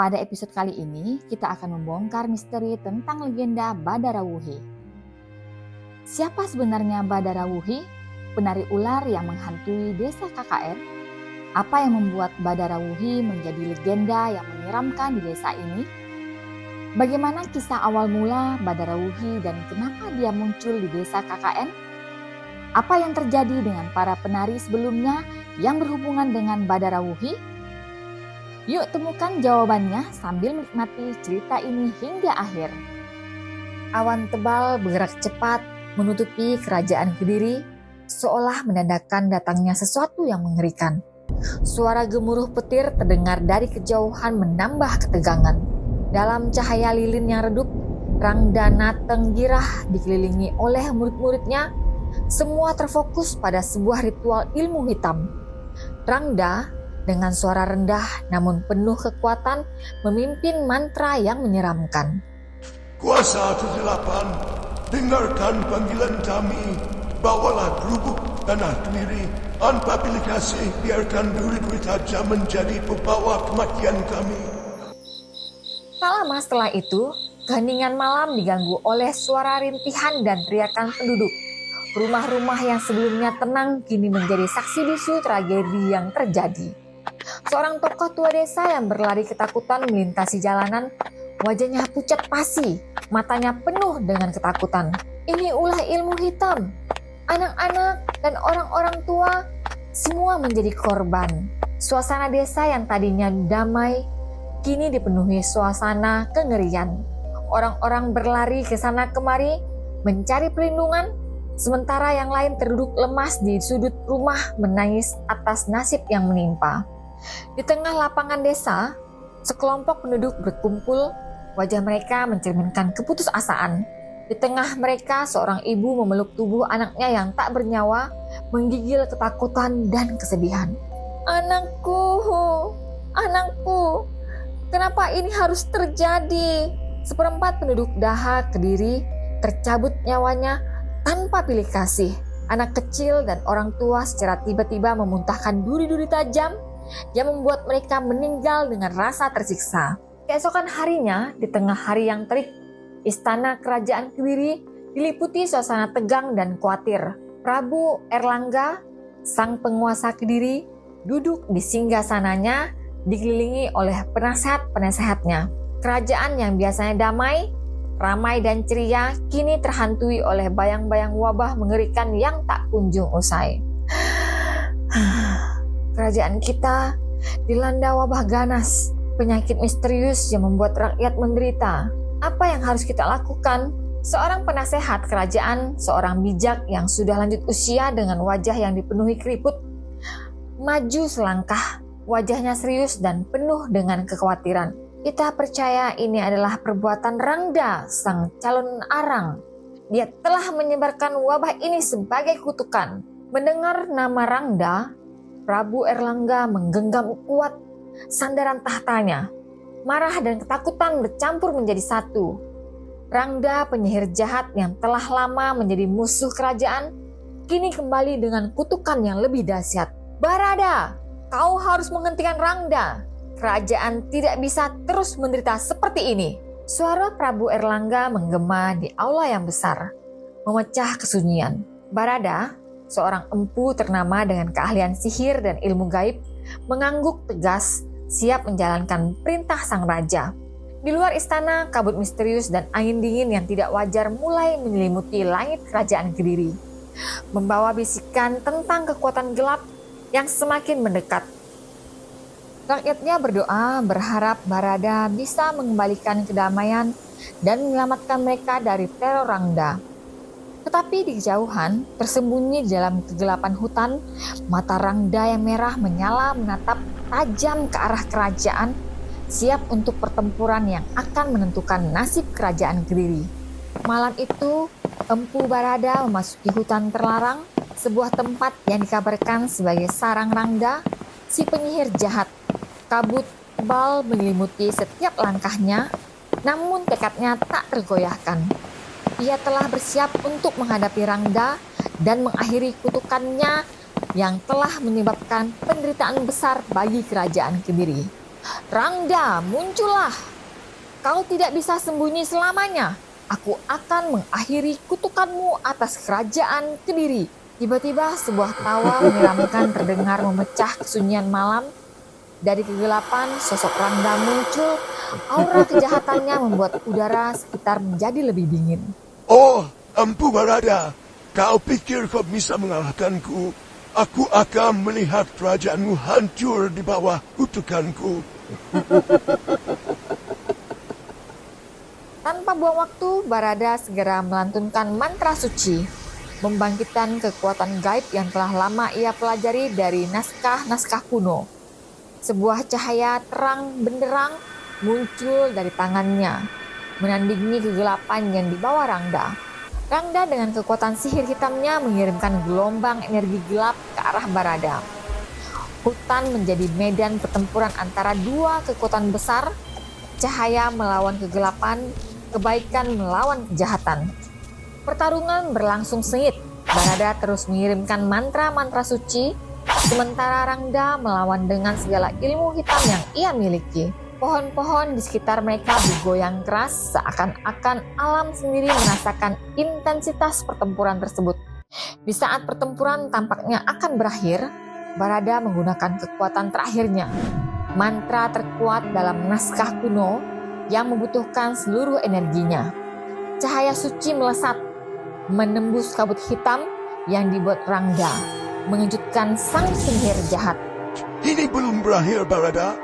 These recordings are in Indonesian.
Pada episode kali ini, kita akan membongkar misteri tentang legenda Badarawuhi. Siapa sebenarnya Badarawuhi, penari ular yang menghantui desa KKN? Apa yang membuat Badarawuhi menjadi legenda yang menyeramkan di desa ini? Bagaimana kisah awal mula Badarawuhi dan kenapa dia muncul di desa KKN? Apa yang terjadi dengan para penari sebelumnya yang berhubungan dengan Badarawuhi? Yuk temukan jawabannya sambil menikmati cerita ini hingga akhir. Awan tebal bergerak cepat menutupi kerajaan Kediri, seolah menandakan datangnya sesuatu yang mengerikan. Suara gemuruh petir terdengar dari kejauhan menambah ketegangan. Dalam cahaya lilin yang redup, Rangda Nateng Girah dikelilingi oleh murid-muridnya. Semua terfokus pada sebuah ritual ilmu hitam. Rangda dengan suara rendah namun penuh kekuatan memimpin mantra yang menyeramkan. Kuasa ke-8, dengarkan panggilan kami, bawalah Gerubuk Tanah Kediri, tanpa pilih kasih biarkan duri-duri tajam menjadi pembawa kematian kami. Tak lama setelah itu, keheningan malam diganggu oleh suara rintihan dan teriakan penduduk. Rumah-rumah yang sebelumnya tenang kini menjadi saksi bisu tragedi yang terjadi. Seorang tokoh tua desa yang berlari ketakutan melintasi jalanan, wajahnya pucat pasi, matanya penuh dengan ketakutan. Ini ulah ilmu hitam. Anak-anak dan orang-orang tua semua menjadi korban. Suasana desa yang tadinya damai kini dipenuhi suasana kengerian. Orang-orang berlari ke sana kemari mencari perlindungan, sementara yang lain terduduk lemas di sudut rumah menangis atas nasib yang menimpa. Di tengah lapangan desa, sekelompok penduduk berkumpul, wajah mereka mencerminkan keputusasaan. Di tengah mereka, seorang ibu memeluk tubuh anaknya yang tak bernyawa, menggigil ketakutan dan kesedihan. Anakku, anakku, kenapa ini harus terjadi? Seperempat penduduk Daha Kediri tercabut nyawanya tanpa pilih kasih. Anak kecil dan orang tua secara tiba-tiba memuntahkan duri-duri tajam yang membuat mereka meninggal dengan rasa tersiksa. Keesokan harinya, di tengah hari yang terik, istana kerajaan Kediri diliputi suasana tegang dan khawatir. Prabu Erlangga, sang penguasa Kediri, duduk di singgasananya dikelilingi oleh penasehat-penasehatnya. Kerajaan yang biasanya damai, ramai dan ceria kini terhantui oleh bayang-bayang wabah mengerikan yang tak kunjung usai. Kerajaan kita dilanda wabah ganas, penyakit misterius yang membuat rakyat menderita. Apa yang harus kita lakukan? Seorang penasehat kerajaan, seorang bijak yang sudah lanjut usia dengan wajah yang dipenuhi keriput, maju selangkah, wajahnya serius dan penuh dengan kekhawatiran. Kita percaya ini adalah perbuatan Rangda, sang calon arang. Dia telah menyebarkan wabah ini sebagai kutukan. Mendengar nama Rangda, Prabu Erlangga menggenggam kuat sandaran tahtanya. Marah dan ketakutan bercampur menjadi satu. Rangda, penyihir jahat yang telah lama menjadi musuh kerajaan, kini kembali dengan kutukan yang lebih dahsyat. Barada, kau harus menghentikan Rangda. Kerajaan tidak bisa terus menderita seperti ini. Suara Prabu Erlangga menggema di aula yang besar, memecah kesunyian. Barada, seorang empu ternama dengan keahlian sihir dan ilmu gaib, mengangguk tegas, siap menjalankan perintah sang raja. Di luar istana, kabut misterius dan angin dingin yang tidak wajar mulai menyelimuti langit kerajaan Kediri, membawa bisikan tentang kekuatan gelap yang semakin mendekat. Rakyatnya berdoa berharap Barada bisa mengembalikan kedamaian dan menyelamatkan mereka dari teror Rangda. Tetapi di kejauhan, tersembunyi di dalam kegelapan hutan, mata Rangda yang merah menyala menatap tajam ke arah kerajaan, siap untuk pertempuran yang akan menentukan nasib kerajaan Kediri. Malam itu, Empu Barada memasuki hutan terlarang, sebuah tempat yang dikabarkan sebagai sarang Rangda, si penyihir jahat. Kabut tebal menyelimuti setiap langkahnya, namun tekadnya tak tergoyahkan. Ia telah bersiap untuk menghadapi Rangda dan mengakhiri kutukannya yang telah menyebabkan penderitaan besar bagi kerajaan Kediri. Rangda, muncullah. Kau tidak bisa sembunyi selamanya. Aku akan mengakhiri kutukanmu atas kerajaan Kediri. Tiba-tiba sebuah tawa menyeramkan terdengar memecah kesunyian malam. Dari kegelapan, sosok Rangda muncul. Aura kejahatannya membuat udara sekitar menjadi lebih dingin. Oh, Empu Barada, kau pikir kau bisa mengalahkanku? Aku akan melihat kerajaanmu hancur di bawah kutukanku. Tanpa buang waktu, Barada segera melantunkan mantra suci, membangkitkan kekuatan gaib yang telah lama ia pelajari dari naskah-naskah kuno. Sebuah cahaya terang benderang muncul dari tangannya, menandingi kegelapan yang dibawa Rangda. Rangda dengan kekuatan sihir hitamnya mengirimkan gelombang energi gelap ke arah Barada. Hutan menjadi medan pertempuran antara dua kekuatan besar, cahaya melawan kegelapan, kebaikan melawan kejahatan. Pertarungan berlangsung sengit. Barada terus mengirimkan mantra-mantra suci, sementara Rangda melawan dengan segala ilmu hitam yang ia miliki. Pohon-pohon di sekitar mereka bergoyang keras, seakan-akan alam sendiri merasakan intensitas pertempuran tersebut. Di saat pertempuran tampaknya akan berakhir, Barada menggunakan kekuatan terakhirnya, mantra terkuat dalam naskah kuno yang membutuhkan seluruh energinya. Cahaya suci melesat, menembus kabut hitam yang dibuat Rangda, mengejutkan sang penyihir jahat. Ini belum berakhir, Barada.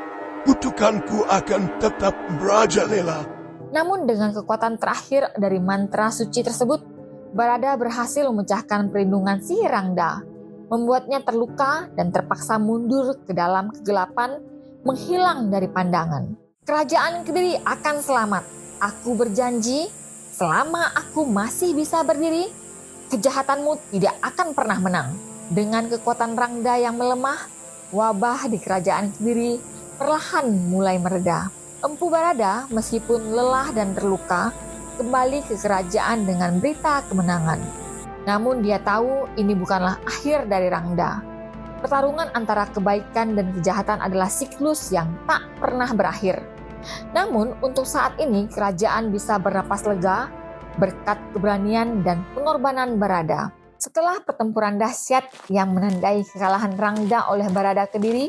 Kutukanku akan tetap merajalela. Namun dengan kekuatan terakhir dari mantra suci tersebut, Barada berhasil memecahkan perlindungan sihir Rangda, membuatnya terluka dan terpaksa mundur ke dalam kegelapan, menghilang dari pandangan. Kerajaan Kediri akan selamat. Aku berjanji, selama aku masih bisa berdiri, kejahatanmu tidak akan pernah menang. Dengan kekuatan Rangda yang melemah, wabah di kerajaan Kediri perlahan mulai mereda. Empu Barada meskipun lelah dan terluka, kembali ke kerajaan dengan berita kemenangan. Namun dia tahu ini bukanlah akhir dari Rangda. Pertarungan antara kebaikan dan kejahatan adalah siklus yang tak pernah berakhir. Namun untuk saat ini kerajaan bisa bernapas lega berkat keberanian dan pengorbanan Barada. Setelah pertempuran dahsyat yang menandai kekalahan Rangda oleh Barada Kediri,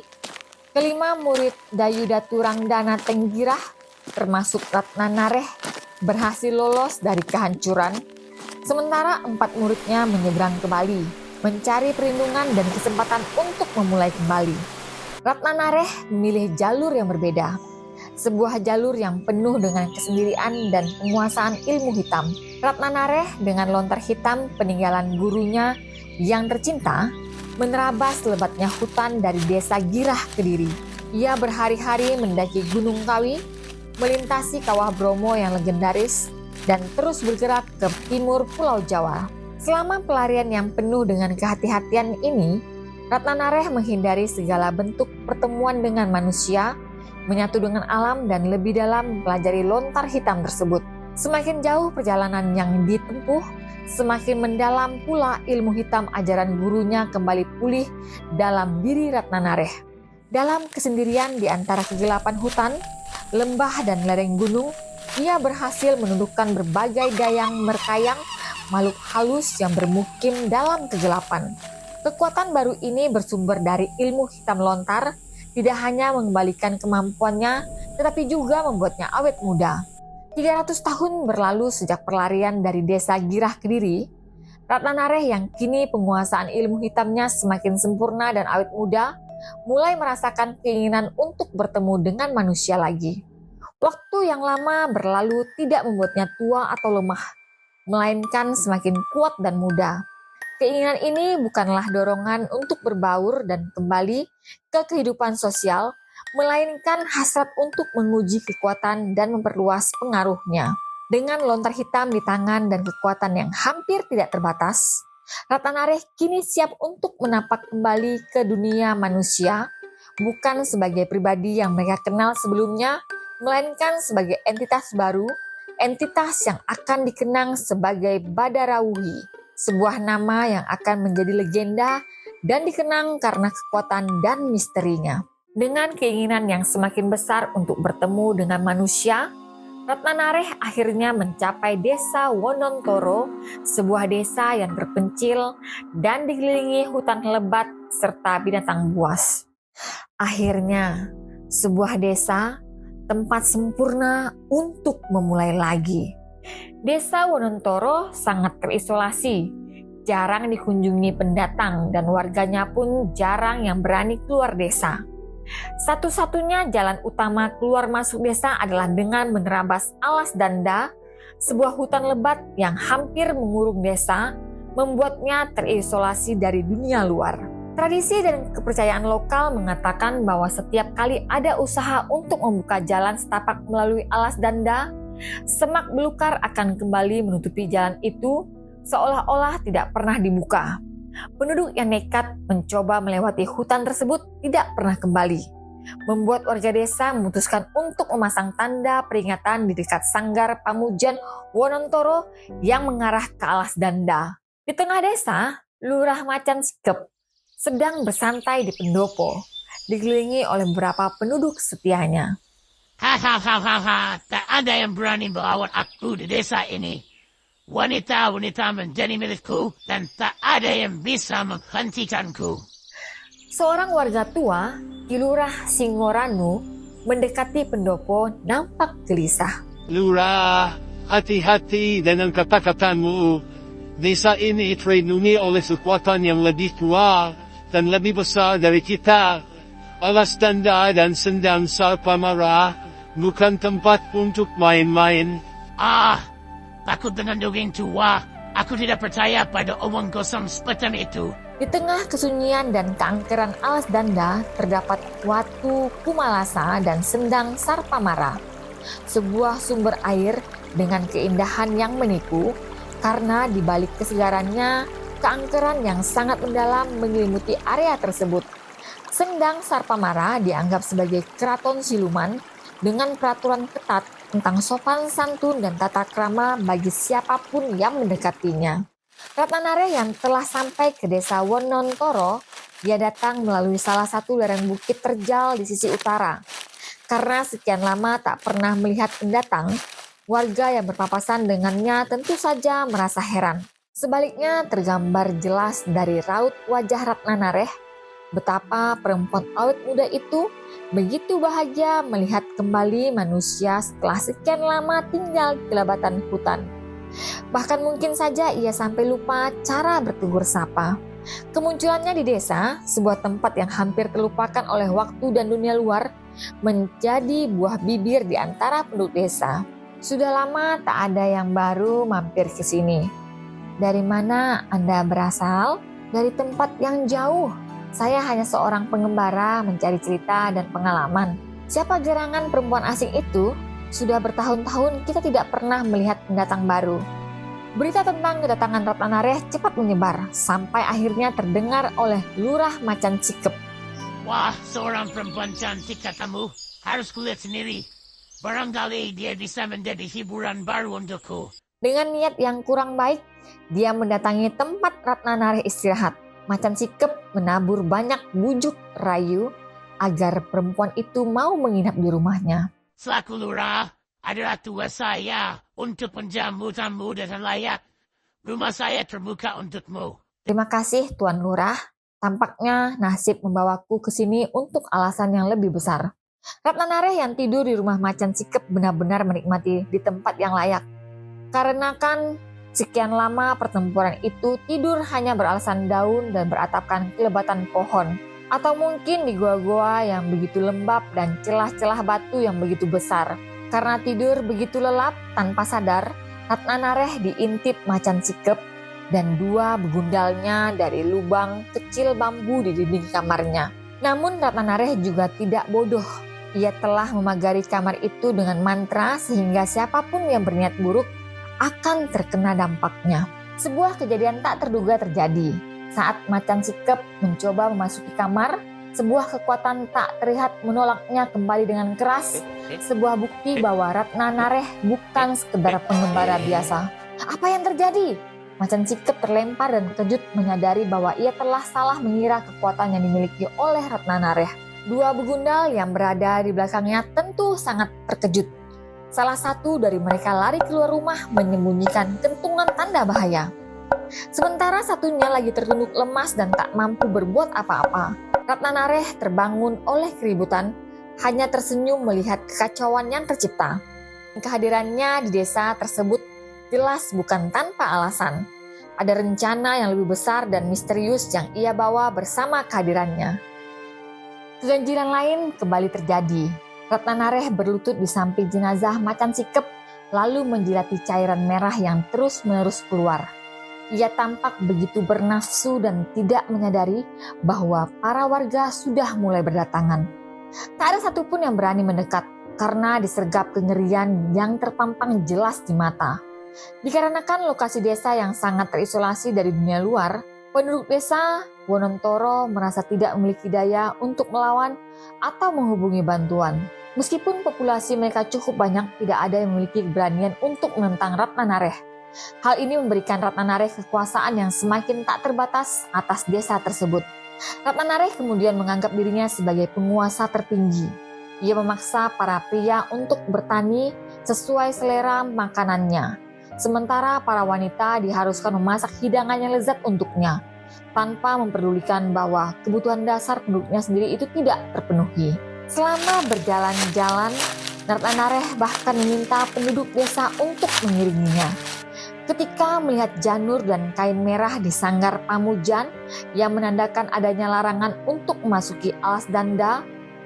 kelima murid Dayudatu Rangdana Tenggirah, termasuk Ratna Nareh, berhasil lolos dari kehancuran, sementara 4 muridnya menyeberang ke Bali, mencari perlindungan dan kesempatan untuk memulai kembali. Ratna Nareh memilih jalur yang berbeda, sebuah jalur yang penuh dengan kesendirian dan penguasaan ilmu hitam. Ratna Nareh dengan lontar hitam peninggalan gurunya yang tercinta, menerabas lebatnya hutan dari desa Girah Kediri. Ia berhari-hari mendaki Gunung Kawi, melintasi Kawah Bromo yang legendaris, dan terus bergerak ke timur Pulau Jawa. Selama pelarian yang penuh dengan kehati-hatian ini, Ratna Nareh menghindari segala bentuk pertemuan dengan manusia, menyatu dengan alam dan lebih dalam mempelajari lontar hitam tersebut. Semakin jauh perjalanan yang ditempuh, semakin mendalam pula ilmu hitam ajaran gurunya kembali pulih dalam diri Ratna Nareh. Dalam kesendirian di antara kegelapan hutan, lembah dan lereng gunung, ia berhasil menundukkan berbagai dayang merkayang, makhluk halus yang bermukim dalam kegelapan. Kekuatan baru ini bersumber dari ilmu hitam lontar, tidak hanya mengembalikan kemampuannya, tetapi juga membuatnya awet muda. 300 tahun berlalu sejak perlarian dari desa Girah Kediri, Ratna Nareh yang kini penguasaan ilmu hitamnya semakin sempurna dan awet muda, mulai merasakan keinginan untuk bertemu dengan manusia lagi. Waktu yang lama berlalu tidak membuatnya tua atau lemah, melainkan semakin kuat dan muda. Keinginan ini bukanlah dorongan untuk berbaur dan kembali ke kehidupan sosial, melainkan hasrat untuk menguji kekuatan dan memperluas pengaruhnya. Dengan lontar hitam di tangan dan kekuatan yang hampir tidak terbatas, Ratna Nareh kini siap untuk menapak kembali ke dunia manusia, bukan sebagai pribadi yang mereka kenal sebelumnya, melainkan sebagai entitas baru, entitas yang akan dikenang sebagai Badarawuhi, sebuah nama yang akan menjadi legenda dan dikenang karena kekuatan dan misterinya. Dengan keinginan yang semakin besar untuk bertemu dengan manusia, Ratnanareh akhirnya mencapai desa Wonontoro, sebuah desa yang terpencil dan dikelilingi hutan lebat serta binatang buas. Akhirnya, sebuah desa, tempat sempurna untuk memulai lagi. Desa Wonontoro sangat terisolasi, jarang dikunjungi pendatang dan warganya pun jarang yang berani keluar desa. Satu-satunya jalan utama keluar masuk desa adalah dengan menerabas alas danda, sebuah hutan lebat yang hampir mengurung desa, membuatnya terisolasi dari dunia luar. Tradisi dan kepercayaan lokal mengatakan bahwa setiap kali ada usaha untuk membuka jalan setapak melalui alas danda, semak belukar akan kembali menutupi jalan itu seolah-olah tidak pernah dibuka. Penduduk yang nekat mencoba melewati hutan tersebut tidak pernah kembali, membuat warga desa memutuskan untuk memasang tanda peringatan di dekat sanggar Pamujan Wonontoro yang mengarah ke alas danda. Di tengah desa, Lurah Macan Sikep sedang bersantai di pendopo, dikelilingi oleh beberapa penduduk setianya. Hahaha, tak ada yang berani melawan aku di desa ini. Wanita-wanita menjadi milikku dan tak ada yang bisa menghentikanku. Seorang warga tua, Ki Lurah Singoranu, mendekati pendopo nampak gelisah. Lurah, hati-hati dengan kata-katamu. Desa ini terlindungi oleh kekuatan yang lebih tua dan lebih besar dari kita. Alas danda dan sendang Sarpamara bukan tempat untuk main-main. Takut dengan dongeng tua. Aku tidak percaya pada omong kosong seperti itu. Di tengah kesunyian dan keangkeran alas danda terdapat Watu Kumalasa dan Sendang Sarpamara, sebuah sumber air dengan keindahan yang menipu karena di balik kesegarannya, keangkeran yang sangat mendalam menyelimuti area tersebut. Sendang Sarpamara dianggap sebagai keraton siluman dengan peraturan ketat tentang sopan santun dan tata krama bagi siapapun yang mendekatinya. Ratnanareh yang telah sampai ke desa Wonontoro, dia datang melalui salah satu lereng bukit terjal di sisi utara. Karena sekian lama tak pernah melihat pendatang, warga yang berpapasan dengannya tentu saja merasa heran. Sebaliknya tergambar jelas dari raut wajah Ratnanareh betapa perempuan awet muda itu begitu bahagia melihat kembali manusia setelah sekian lama tinggal di kelabatan hutan. Bahkan mungkin saja ia sampai lupa cara bertegur sapa. Kemunculannya di desa, sebuah tempat yang hampir terlupakan oleh waktu dan dunia luar, menjadi buah bibir di antara penduduk desa. Sudah lama tak ada yang baru mampir ke sini. Dari mana Anda berasal? Dari tempat yang jauh. Saya hanya seorang pengembara mencari cerita dan pengalaman. Siapa gerangan perempuan asing itu? Sudah bertahun-tahun kita tidak pernah melihat pendatang baru. Berita tentang kedatangan Ratnanareh cepat menyebar, sampai akhirnya terdengar oleh Lurah Macan Sikep. Wah, seorang perempuan cantik katamu. Harus kulihat sendiri. Barangkali dia bisa menjadi hiburan baru untukku. Dengan niat yang kurang baik, dia mendatangi tempat Ratnanareh istirahat. Macan Sikep menabur banyak bujuk rayu agar perempuan itu mau menginap di rumahnya. Selaku lurah, adalah tugas saya untuk menjamu tamu dengan layak. Rumah saya terbuka untukmu. Terima kasih Tuan Lurah. Tampaknya nasib membawaku ke sini untuk alasan yang lebih besar. Ratnanareh yang tidur di rumah Macan Sikep benar-benar menikmati di tempat yang layak. Karena kan sekian lama pertempuran itu tidur hanya beralasan daun dan beratapkan kelebatan pohon. Atau mungkin di goa-goa yang begitu lembab dan celah-celah batu yang begitu besar. Karena tidur begitu lelap tanpa sadar, Ratnanareh diintip Macan Sikep dan dua begundalnya dari lubang kecil bambu di dinding kamarnya. Namun Ratnanareh juga tidak bodoh. Ia telah memagari kamar itu dengan mantra sehingga siapapun yang berniat buruk akan terkena dampaknya. Sebuah kejadian tak terduga terjadi. Saat Macan Sikep mencoba memasuki kamar, sebuah kekuatan tak terlihat menolaknya kembali dengan keras. Sebuah bukti bahwa Ratnanareh bukan sekedar pengembara biasa. Apa yang terjadi? Macan Sikep terlempar dan terkejut menyadari bahwa ia telah salah mengira kekuatan yang dimiliki oleh Ratnanareh. Dua begundal yang berada di belakangnya tentu sangat terkejut. Salah satu dari mereka lari keluar rumah menyembunyikan kentungan tanda bahaya. Sementara satunya lagi tertunduk lemas dan tak mampu berbuat apa-apa. Ratnanareh terbangun oleh keributan, hanya tersenyum melihat kekacauan yang tercipta. Kehadirannya di desa tersebut jelas bukan tanpa alasan. Ada rencana yang lebih besar dan misterius yang ia bawa bersama kehadirannya. Keganjilan lain kembali terjadi. Ratnanareh berlutut di samping jenazah macan sikep, lalu menjilati cairan merah yang terus-menerus keluar. Ia tampak begitu bernafsu dan tidak menyadari bahwa para warga sudah mulai berdatangan. Tak ada satupun yang berani mendekat karena disergap kengerian yang terpampang jelas di mata. Dikarenakan lokasi desa yang sangat terisolasi dari dunia luar, penduduk desa Wonontoro merasa tidak memiliki daya untuk melawan atau menghubungi bantuan. Meskipun populasi mereka cukup banyak, tidak ada yang memiliki keberanian untuk menentang Ratnanareh. Hal ini memberikan Ratnanareh kekuasaan yang semakin tak terbatas atas desa tersebut. Ratnanareh kemudian menganggap dirinya sebagai penguasa tertinggi. Ia memaksa para pria untuk bertani sesuai selera makanannya. Sementara para wanita diharuskan memasak hidangan yang lezat untuknya, tanpa memperdulikan bahwa kebutuhan dasar penduduknya sendiri itu tidak terpenuhi. Selama berjalan-jalan, Ratnanareh bahkan meminta penduduk desa untuk mengiringinya. Ketika melihat janur dan kain merah di sanggar Pamujan yang menandakan adanya larangan untuk memasuki alas danda,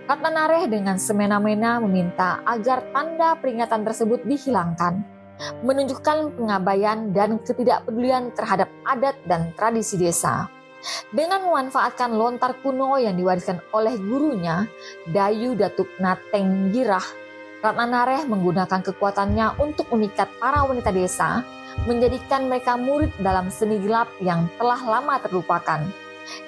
Ratnanareh dengan semena-mena meminta agar tanda peringatan tersebut dihilangkan, menunjukkan pengabaian dan ketidakpedulian terhadap adat dan tradisi desa. Dengan memanfaatkan lontar kuno yang diwariskan oleh gurunya, Dayu Datuk Nateng Girah, Ratnanareh menggunakan kekuatannya untuk memikat para wanita desa, menjadikan mereka murid dalam seni gelap yang telah lama terlupakan.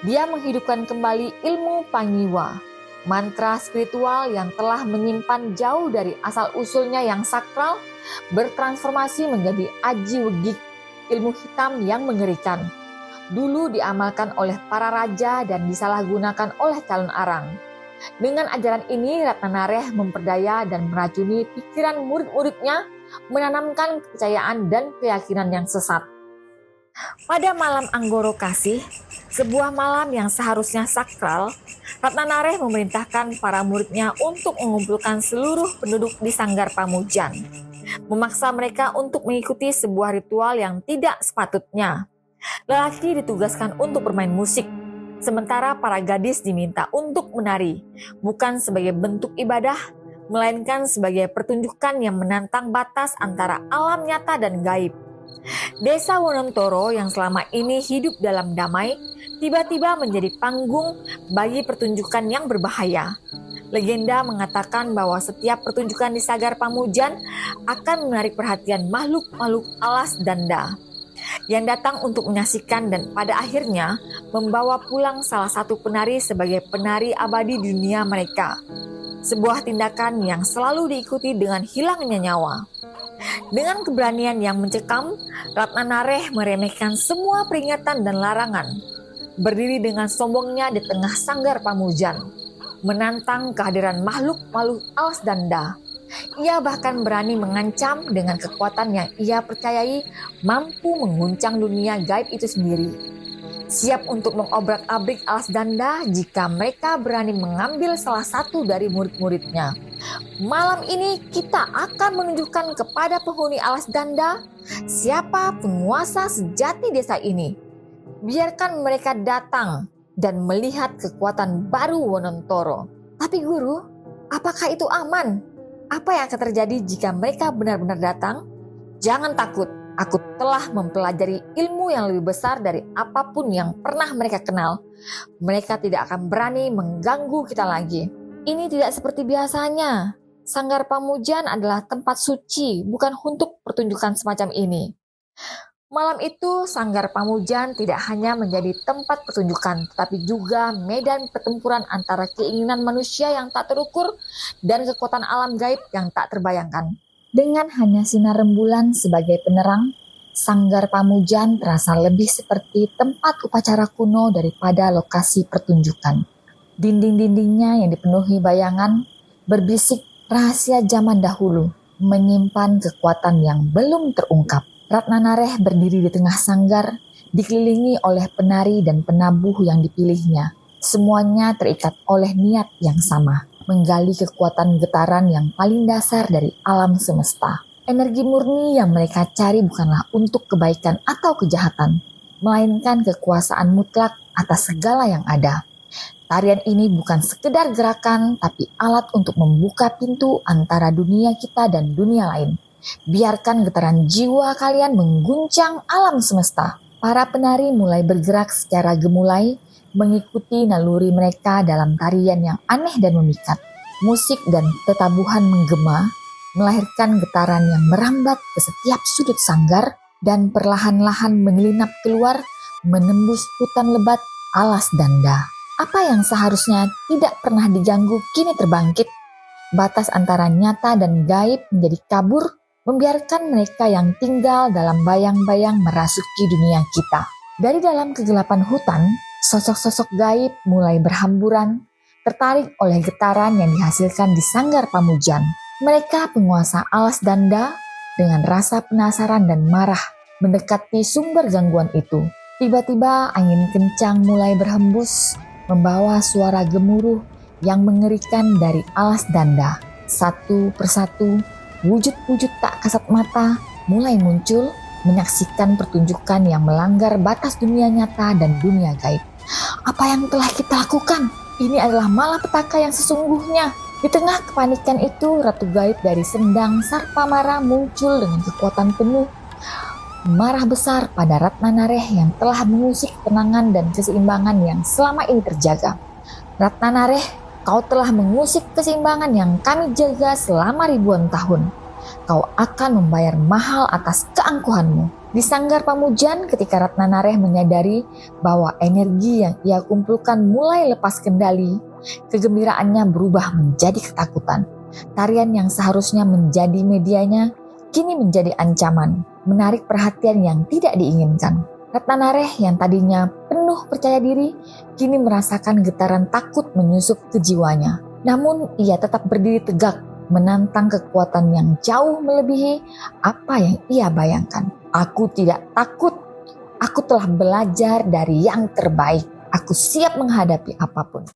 Dia menghidupkan kembali ilmu Pangiwa, mantra spiritual yang telah menyimpan jauh dari asal-usulnya yang sakral, bertransformasi menjadi aji wegik, ilmu hitam yang mengerikan. Dulu diamalkan oleh para raja dan disalahgunakan oleh calon arang. Dengan ajaran ini, Ratnanareh memperdaya dan meracuni pikiran murid-muridnya, menanamkan kepercayaan dan keyakinan yang sesat. Pada malam Anggoro Kasih, sebuah malam yang seharusnya sakral, Ratnanareh memerintahkan para muridnya untuk mengumpulkan seluruh penduduk di Sanggar Pamujan, memaksa mereka untuk mengikuti sebuah ritual yang tidak sepatutnya. Lelaki ditugaskan untuk bermain musik, sementara para gadis diminta untuk menari, bukan sebagai bentuk ibadah, melainkan sebagai pertunjukan yang menantang batas antara alam nyata dan gaib. Desa Wonontoro yang selama ini hidup dalam damai, tiba-tiba menjadi panggung bagi pertunjukan yang berbahaya. Legenda mengatakan bahwa setiap pertunjukan di Sanggar Pamujan akan menarik perhatian makhluk-makhluk alas danda yang datang untuk menyaksikan dan pada akhirnya membawa pulang salah satu penari sebagai penari abadi di dunia mereka. Sebuah tindakan yang selalu diikuti dengan hilangnya nyawa. Dengan keberanian yang mencekam, Ratnanareh meremehkan semua peringatan dan larangan. Berdiri dengan sombongnya di tengah Sanggar Pamujan, menantang kehadiran makhluk-makhluk alas danda. Ia bahkan berani mengancam dengan kekuatan yang ia percayai mampu mengguncang dunia gaib itu sendiri. Siap untuk mengobrak-abrik alas danda jika mereka berani mengambil salah satu dari murid-muridnya. Malam ini kita akan menunjukkan kepada penghuni alas danda siapa penguasa sejati desa ini. Biarkan mereka datang dan melihat kekuatan baru Wonontoro. Tapi guru, apakah itu aman? Apa yang akan terjadi jika mereka benar-benar datang? Jangan takut, aku telah mempelajari ilmu yang lebih besar dari apapun yang pernah mereka kenal. Mereka tidak akan berani mengganggu kita lagi. Ini tidak seperti biasanya. Sanggar Pamujan adalah tempat suci, bukan untuk pertunjukan semacam ini. Malam itu, Sanggar Pamujan tidak hanya menjadi tempat pertunjukan, tetapi juga medan pertempuran antara keinginan manusia yang tak terukur dan kekuatan alam gaib yang tak terbayangkan. Dengan hanya sinar rembulan sebagai penerang, Sanggar Pamujan terasa lebih seperti tempat upacara kuno daripada lokasi pertunjukan. Dinding-dindingnya yang dipenuhi bayangan berbisik rahasia zaman dahulu, menyimpan kekuatan yang belum terungkap. Ratnanareh berdiri di tengah sanggar, dikelilingi oleh penari dan penabuh yang dipilihnya. Semuanya terikat oleh niat yang sama, menggali kekuatan getaran yang paling dasar dari alam semesta. Energi murni yang mereka cari bukanlah untuk kebaikan atau kejahatan, melainkan kekuasaan mutlak atas segala yang ada. Tarian ini bukan sekedar gerakan, tapi alat untuk membuka pintu antara dunia kita dan dunia lain. Biarkan getaran jiwa kalian mengguncang alam semesta. Para penari mulai bergerak secara gemulai, mengikuti naluri mereka dalam tarian yang aneh dan memikat. Musik dan tetabuhan menggema, melahirkan getaran yang merambat ke setiap sudut sanggar dan perlahan-lahan menyelinap keluar, menembus hutan lebat alas danda. Apa yang seharusnya tidak pernah diganggu kini terbangkit. Batas antara nyata dan gaib menjadi kabur, membiarkan mereka yang tinggal dalam bayang-bayang merasuki dunia kita. Dari dalam kegelapan hutan, sosok-sosok gaib mulai berhamburan, tertarik oleh getaran yang dihasilkan di sanggar Pamujan. Mereka penguasa alas danda dengan rasa penasaran dan marah mendekati sumber gangguan itu. Tiba-tiba angin kencang mulai berhembus, membawa suara gemuruh yang mengerikan dari alas danda. Satu persatu, wujud-wujud tak kasat mata mulai muncul, menyaksikan pertunjukan yang melanggar batas dunia nyata dan dunia gaib. Apa yang telah kita lakukan? Ini adalah malapetaka yang sesungguhnya. Di tengah kepanikan itu, Ratu Gaib dari Sendang Sarpamara muncul dengan kekuatan penuh. Marah besar pada Ratnanareh yang telah mengusik ketenangan dan keseimbangan yang selama ini terjaga. Ratnanareh, kau telah mengusik keseimbangan yang kami jaga selama ribuan tahun. Kau akan membayar mahal atas keangkuhanmu. Di sanggar Pamujan, ketika Ratnanareh menyadari bahwa energi yang ia kumpulkan mulai lepas kendali, kegembiraannya berubah menjadi ketakutan. Tarian yang seharusnya menjadi medianya kini menjadi ancaman, menarik perhatian yang tidak diinginkan. Ratnanareh yang tadinya penuh percaya diri, kini merasakan getaran takut menyusup ke jiwanya. Namun ia tetap berdiri tegak, menantang kekuatan yang jauh melebihi apa yang ia bayangkan. Aku tidak takut, aku telah belajar dari yang terbaik. Aku siap menghadapi apapun.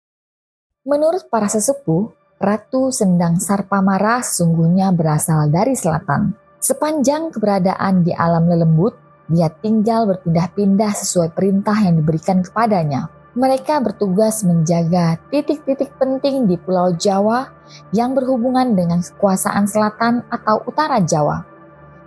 Menurut para sesepuh, Ratu Sendang Sarpamara sesungguhnya berasal dari selatan. Sepanjang keberadaan di alam lelembut, dia tinggal berpindah-pindah sesuai perintah yang diberikan kepadanya. Mereka bertugas menjaga titik-titik penting di Pulau Jawa yang berhubungan dengan kekuasaan selatan atau utara Jawa.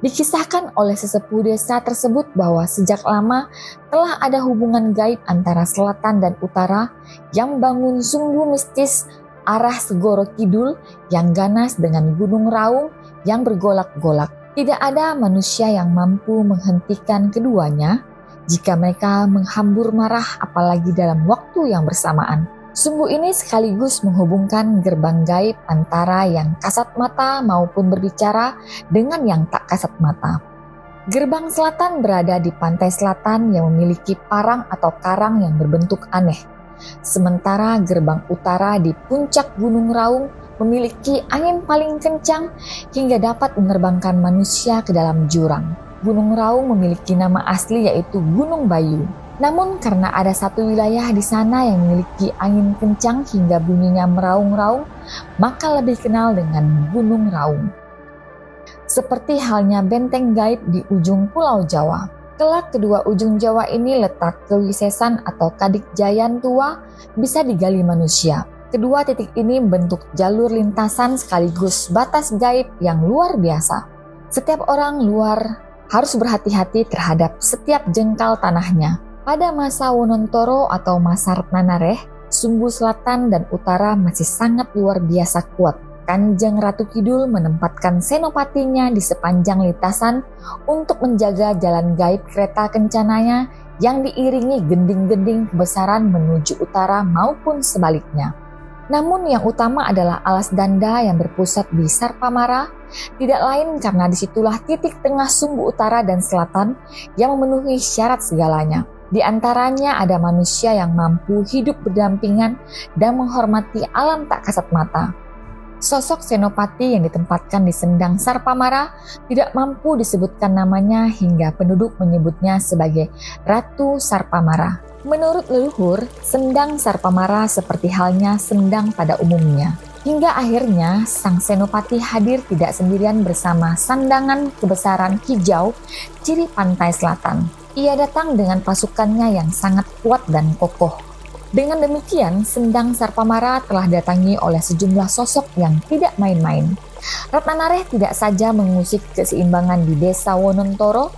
Dikisahkan oleh sesepuh desa tersebut bahwa sejak lama telah ada hubungan gaib antara selatan dan utara yang membangun sungguh mistis arah Segoro Kidul yang ganas dengan Gunung Raung yang bergolak-golak. Tidak ada manusia yang mampu menghentikan keduanya jika mereka menghambur marah apalagi dalam waktu yang bersamaan. Sumbu ini sekaligus menghubungkan gerbang gaib antara yang kasat mata maupun berbicara dengan yang tak kasat mata. Gerbang selatan berada di pantai selatan yang memiliki parang atau karang yang berbentuk aneh. Sementara gerbang utara di puncak Gunung Raung memiliki angin paling kencang hingga dapat menerbangkan manusia ke dalam jurang. Gunung Raung memiliki nama asli yaitu Gunung Bayu. Namun karena ada satu wilayah di sana yang memiliki angin kencang hingga bunyinya meraung-raung, maka lebih kenal dengan Gunung Raung. Seperti halnya benteng gaib di ujung Pulau Jawa. Kelak kedua ujung Jawa ini letak kewisesan atau Kadikjayan tua bisa digali manusia. Kedua titik ini membentuk jalur lintasan sekaligus batas gaib yang luar biasa. Setiap orang luar harus berhati-hati terhadap setiap jengkal tanahnya. Pada masa Wonontoro atau masa Ratnanareh, sumbu selatan dan utara masih sangat luar biasa kuat. Kanjeng Ratu Kidul menempatkan senopatinya di sepanjang lintasan untuk menjaga jalan gaib kereta kencananya yang diiringi gending-gending kebesaran menuju utara maupun sebaliknya. Namun yang utama adalah alas danda yang berpusat di Sarpamara, tidak lain karena disitulah titik tengah sumbu utara dan selatan yang memenuhi syarat segalanya. Di antaranya ada manusia yang mampu hidup berdampingan dan menghormati alam tak kasat mata. Sosok Senopati yang ditempatkan di Sendang Sarpamara tidak mampu disebutkan namanya hingga penduduk menyebutnya sebagai Ratu Sarpamara. Menurut leluhur, Sendang Sarpamara seperti halnya sendang pada umumnya. Hingga akhirnya sang Senopati hadir tidak sendirian bersama sandangan kebesaran hijau ciri pantai selatan. Ia datang dengan pasukannya yang sangat kuat dan kokoh. Dengan demikian, Sendang Sarpamara telah datangi oleh sejumlah sosok yang tidak main-main. Ratnanareh tidak saja mengusik keseimbangan di desa Wonontoro,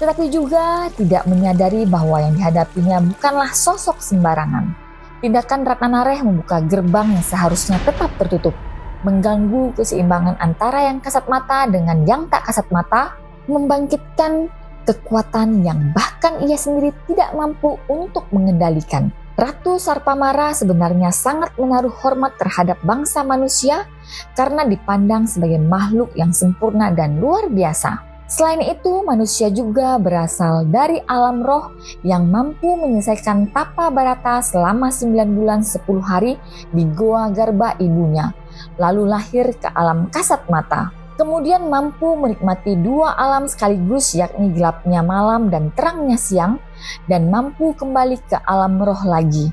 tetapi juga tidak menyadari bahwa yang dihadapinya bukanlah sosok sembarangan. Tindakan Ratnanareh membuka gerbang yang seharusnya tetap tertutup, mengganggu keseimbangan antara yang kasat mata dengan yang tak kasat mata, membangkitkan kekuatan yang bahkan ia sendiri tidak mampu untuk mengendalikan. Ratu Sarpamara sebenarnya sangat menaruh hormat terhadap bangsa manusia karena dipandang sebagai makhluk yang sempurna dan luar biasa. Selain itu, manusia juga berasal dari alam roh yang mampu menyelesaikan tapa barata selama 9 bulan 10 hari di Goa Garba ibunya, lalu lahir ke alam kasat mata. Kemudian mampu menikmati dua alam sekaligus, yakni gelapnya malam dan terangnya siang, dan mampu kembali ke alam roh lagi.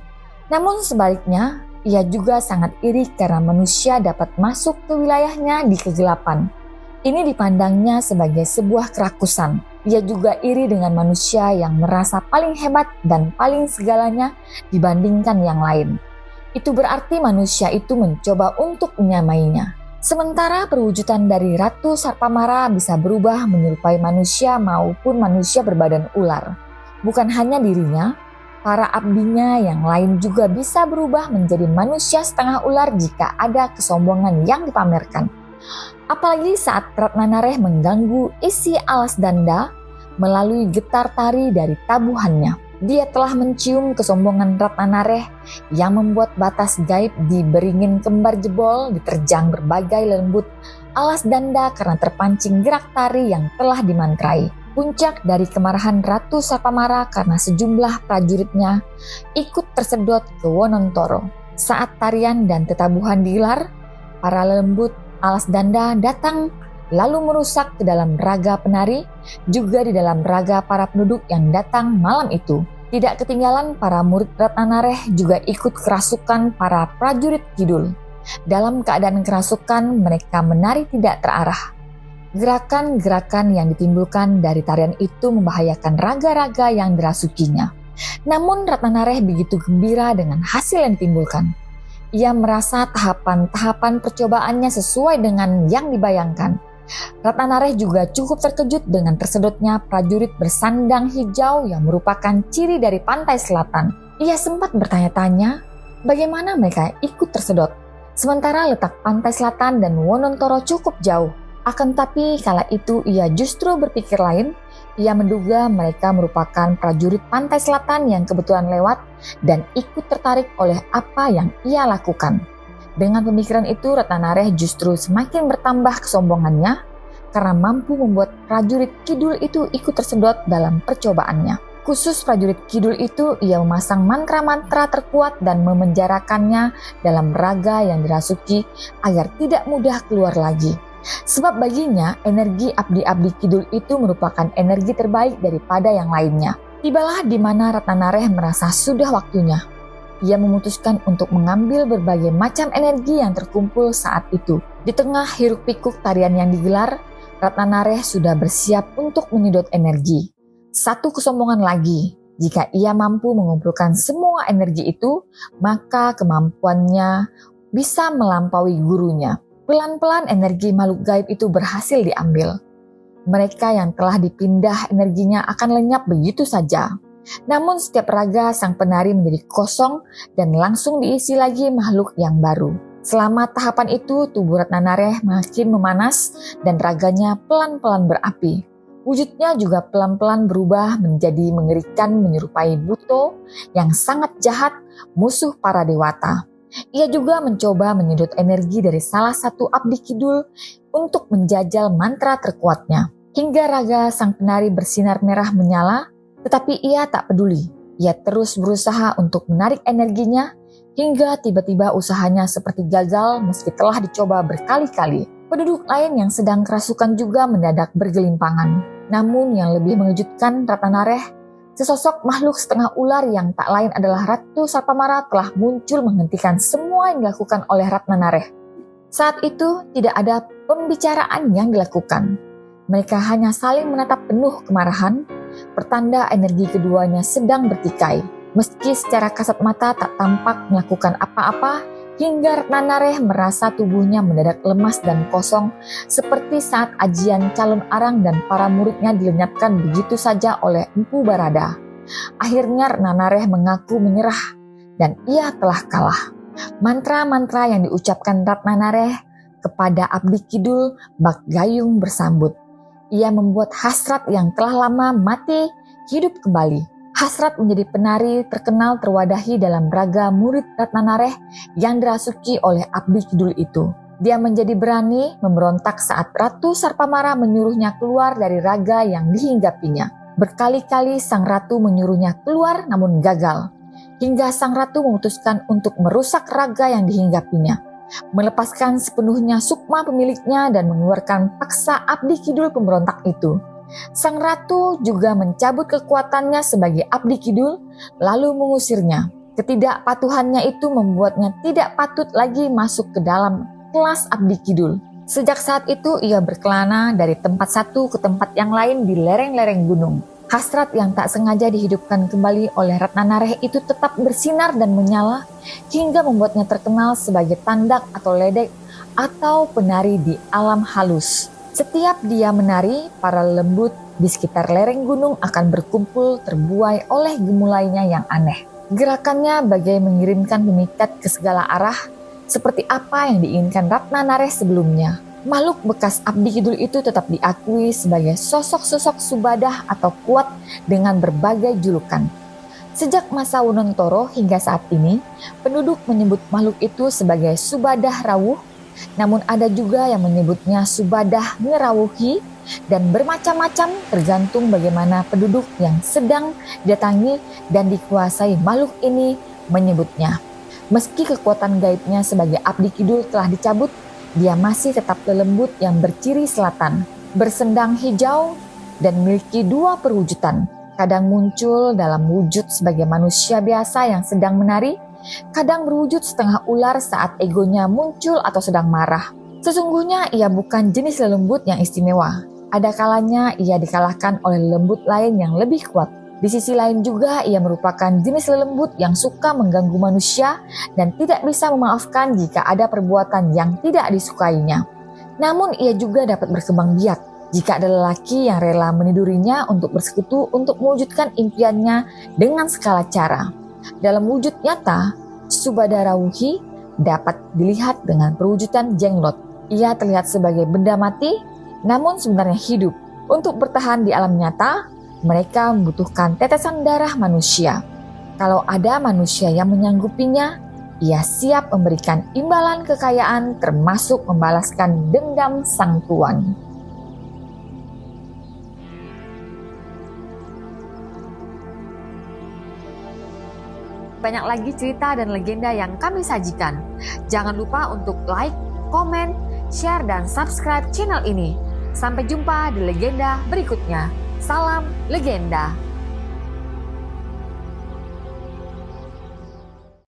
Namun sebaliknya, ia juga sangat iri karena manusia dapat masuk ke wilayahnya di kegelapan. Ini dipandangnya sebagai sebuah kerakusan. Ia juga iri dengan manusia yang merasa paling hebat dan paling segalanya dibandingkan yang lain. Itu berarti manusia itu mencoba untuk menyamainya. Sementara perwujudan dari Ratu Sarpamara bisa berubah menyerupai manusia maupun manusia berbadan ular. Bukan hanya dirinya, para abdinya yang lain juga bisa berubah menjadi manusia setengah ular jika ada kesombongan yang dipamerkan. Apalagi saat Ratnanareh mengganggu isi alas danda melalui getar tari dari tabuhannya. Dia telah mencium kesombongan Ratnanareh yang membuat batas gaib di beringin kembar jebol diterjang berbagai lembut alas danda karena terpancing gerak tari yang telah dimantrai. Puncak dari kemarahan Ratu Sarpamara karena sejumlah prajuritnya ikut tersedot ke Wonontoro. Saat tarian dan tetabuhan digelar, para lembut alas danda datang lalu merusak ke dalam raga penari, juga di dalam raga para penduduk yang datang malam itu. Tidak ketinggalan para murid Ratnanareh juga ikut kerasukan para prajurit kidul. Dalam keadaan kerasukan, mereka menari tidak terarah. Gerakan-gerakan yang ditimbulkan dari tarian itu membahayakan raga-raga yang dirasukinya. Namun Ratnanareh begitu gembira dengan hasil yang ditimbulkan. Ia merasa tahapan-tahapan percobaannya sesuai dengan yang dibayangkan. Ratnanareh juga cukup terkejut dengan tersedotnya prajurit bersandang hijau yang merupakan ciri dari pantai selatan. Ia sempat bertanya-tanya bagaimana mereka ikut tersedot, sementara letak pantai selatan dan Wonontoro cukup jauh. Akan tapi kala itu ia justru berpikir lain. Ia menduga mereka merupakan prajurit pantai selatan yang kebetulan lewat dan ikut tertarik oleh apa yang ia lakukan. Dengan pemikiran itu, Ratnanareh justru semakin bertambah kesombongannya karena mampu membuat prajurit kidul itu ikut tersedot dalam percobaannya. Khusus prajurit kidul itu, ia memasang mantra-mantra terkuat dan memenjarakannya dalam raga yang dirasuki agar tidak mudah keluar lagi. Sebab baginya, energi abdi-abdi kidul itu merupakan energi terbaik daripada yang lainnya. Tibalah di mana Ratnanareh merasa sudah waktunya. Ia memutuskan untuk mengambil berbagai macam energi yang terkumpul saat itu. Di tengah hiruk-pikuk tarian yang digelar, Ratnanareh sudah bersiap untuk menyedot energi. Satu kesombongan lagi, jika ia mampu mengumpulkan semua energi itu, maka kemampuannya bisa melampaui gurunya. Pelan-pelan energi makhluk gaib itu berhasil diambil. Mereka yang telah dipindah energinya akan lenyap begitu saja. Namun setiap raga sang penari menjadi kosong dan langsung diisi lagi makhluk yang baru. Selama tahapan itu, tubuh Ratnanareh makin memanas dan raganya pelan-pelan berapi. Wujudnya juga pelan-pelan berubah menjadi mengerikan menyerupai Buto yang sangat jahat, musuh para dewata. Ia juga mencoba menyedot energi dari salah satu abdi kidul untuk menjajal mantra terkuatnya. Hingga raga sang penari bersinar merah menyala, Tetapi ia tak peduli. Ia terus berusaha untuk menarik energinya hingga tiba-tiba usahanya seperti gagal meski telah dicoba berkali-kali. Penduduk lain yang sedang kerasukan juga mendadak bergelimpangan. Namun yang lebih mengejutkan, Ratnanareh, sesosok makhluk setengah ular yang tak lain adalah Ratu Sarpamara, telah muncul menghentikan semua yang dilakukan oleh Ratnanareh. Saat itu tidak ada pembicaraan yang dilakukan. Mereka hanya saling menatap penuh kemarahan, pertanda energi keduanya sedang bertikai. Meski secara kasat mata tak tampak melakukan apa-apa, hingga Ratnanareh merasa tubuhnya mendadak lemas dan kosong, seperti saat ajian calon arang dan para muridnya dilenyapkan begitu saja oleh Empu Barada. Akhirnya Ratnanareh mengaku menyerah, dan ia telah kalah. Mantra-mantra yang diucapkan Ratnanareh kepada Abdi Kidul bak gayung bersambut. Ia membuat hasrat yang telah lama mati hidup kembali. Hasrat menjadi penari terkenal terwadahi dalam raga murid Ratnanareh yang dirasuki oleh Abdi Kidul itu. Dia menjadi berani memberontak saat Ratu Sarpamara menyuruhnya keluar dari raga yang dihinggapinya. Berkali-kali sang ratu menyuruhnya keluar namun gagal. Hingga sang ratu memutuskan untuk merusak raga yang dihinggapinya, melepaskan sepenuhnya sukma pemiliknya dan mengeluarkan paksa Abdi Kidul pemberontak itu. Sang ratu juga mencabut kekuatannya sebagai Abdi Kidul lalu mengusirnya. Ketidakpatuhannya itu membuatnya tidak patut lagi masuk ke dalam kelas Abdi Kidul. Sejak saat itu ia berkelana dari tempat satu ke tempat yang lain di lereng-lereng gunung. Hasrat yang tak sengaja dihidupkan kembali oleh Ratnanareh itu tetap bersinar dan menyala hingga membuatnya terkenal sebagai tandak atau ledek atau penari di alam halus. Setiap dia menari, para lembut di sekitar lereng gunung akan berkumpul terbuai oleh gemulainya yang aneh. Gerakannya bagai mengirimkan pemikat ke segala arah seperti apa yang diinginkan Ratnanareh sebelumnya. Makhluk bekas Abdi Kidul itu tetap diakui sebagai sosok-sosok Subadah atau kuat dengan berbagai julukan. Sejak masa Wunontoro hingga saat ini, penduduk menyebut makhluk itu sebagai Subadah Rawuh, namun ada juga yang menyebutnya Subadah Ngerawuhi, dan bermacam-macam tergantung bagaimana penduduk yang sedang datangi dan dikuasai makhluk ini menyebutnya. Meski kekuatan gaibnya sebagai Abdi Kidul telah dicabut, dia masih tetap lelembut yang berciri selatan, bersendang hijau, dan memiliki dua perwujudan. Kadang muncul dalam wujud sebagai manusia biasa yang sedang menari, kadang berwujud setengah ular saat egonya muncul atau sedang marah. Sesungguhnya ia bukan jenis lelembut yang istimewa. Ada kalanya ia dikalahkan oleh lembut lain yang lebih kuat. Di sisi lain juga ia merupakan jenis lelembut yang suka mengganggu manusia dan tidak bisa memaafkan jika ada perbuatan yang tidak disukainya. Namun ia juga dapat berkembang biak jika ada lelaki yang rela menidurinya untuk bersekutu untuk mewujudkan impiannya dengan segala cara. Dalam wujud nyata, Subadah Rawuhi dapat dilihat dengan perwujudan jenglot. Ia terlihat sebagai benda mati, namun sebenarnya hidup. Untuk bertahan di alam nyata, mereka membutuhkan tetesan darah manusia. Kalau ada manusia yang menyanggupinya, ia siap memberikan imbalan kekayaan termasuk membalaskan dendam sang tuan. Banyak lagi cerita dan legenda yang kami sajikan. Jangan lupa untuk like, komen, share, dan subscribe channel ini. Sampai jumpa di legenda berikutnya. Salam legenda.